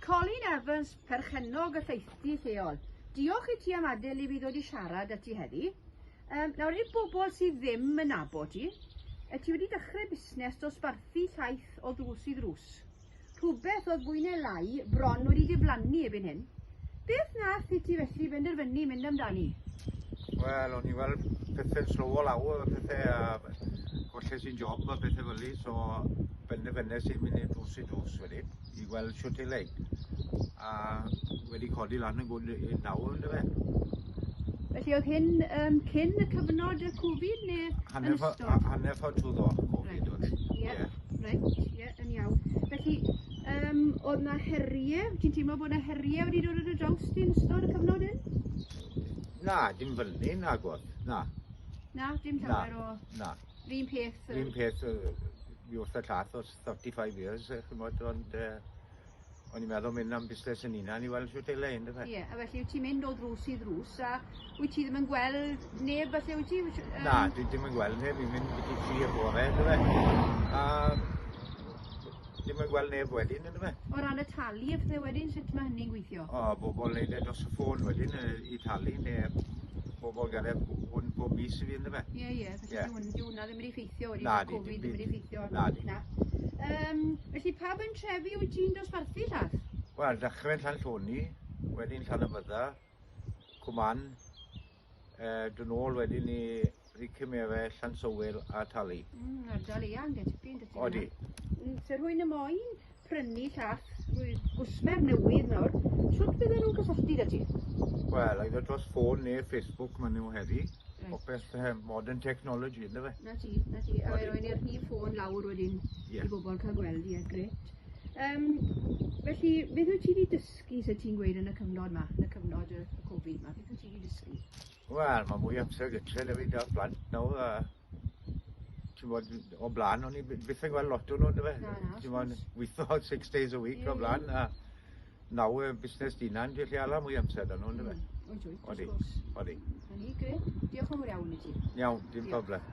Colin Evans, Perchennog Llaethdy Lleol. Diolch I ti am adael I fi ddod I siarad â ti heddi. Nawr i'r bobl sydd ddim yn nabod ti, ti wedi dechrau busnes dosbarthu llaeth o ddrws I ddrws. Rhywbeth oedd fwy neu lai bron wedi diflannu erbyn hyn. Beth nath I ti felly benderfynu mynd amdani? Wel, o'n I weld pethau'n slow o lawr, pethau golles i'n job a pethau fel I, so benderfynnes i'n mynd I drws wedyn, I gweld siwt I leid. A wedi codi lan yn gwrdd i'n nawr, ynddo fe. Felly oedd hyn cyn y cyfnod y Covid neu yn ystod? Hanner ffordd trwyddo Covid oedd. Ie, reit, yn iawn. Felly, oedd na heriau, ti'n teimlo bod na heriau wedi dod ar y draws ti yn ystod y cyfnod hyn? Na, dim fel ni, na gwrdd, na. Na, dim llawer o... Na. Rhyn peth? Rhyn peth, fi wrth y llaeth oes 35 years, chymod, ond o'n i'n meddwl mynd am busnes yn unan I weld siwt ei le, ynddo fe? Ie, a felly wyt ti'n mynd o ddrws I ddrws, a wyt ti ddim yn gweld neb falle wyt ti? Na, dwi ddim yn gweld neb, fi'n mynd byti 3 y bore, ynddo fe? A ddim yn gweld neb wedyn, ynddo fe? O ran y talu y pethau wedyn, sut mae hynny'n gweithio? O, bobl neud dros y ffôn wedyn I talu, neu bobl gyrraedd hwn bob mis I fi, ynddo fe? Ie, felly di hwnna ddim wedi effeithio wedi, na, Covid ddim wedi effeithio. Na. Felly pa by'n trefi wyt ti'n dosbarthu llaeth? Wel, dechrau'n Llanlloni, wedyn Llanybydder, Cwman, dyn ôl wedyn I Cymerau, Llansywel a Tali. Ardal eang, tipyn. Odi. So rwy'n y moyn prynu llaeth, gwsmer newydd nawr, sut bydden nhw'n cysylltu â ti? Wel, either dros ffôn neu Facebook maen nhw heddi. Popeth modern technology, ynddo fe? Na ti. A rwy'n i'r rhif ffôn lawr wedyn I bobl cael gweld, gret. Felly, beth wyt ti wedi dysgu sydd ti'n gweud yn y cyfnod yma, yn y cyfnod y Covid yma? Beth wyt ti wedi dysgu? Wel, mae mwy amser gytre da fi da blant nawr. Ti'n bod, o blaen, o'n I byth yn gweld lot o nhw, ynddo fe? Ti'n bod, weithio 6 days a week o blaen, a nawr busnes dinan, dwi'n lle ala mwy amser da nhw, ynddo fe? Odi. Hynny, gret. Diolch yn fawr iawn I ti. Iawn, dim problem.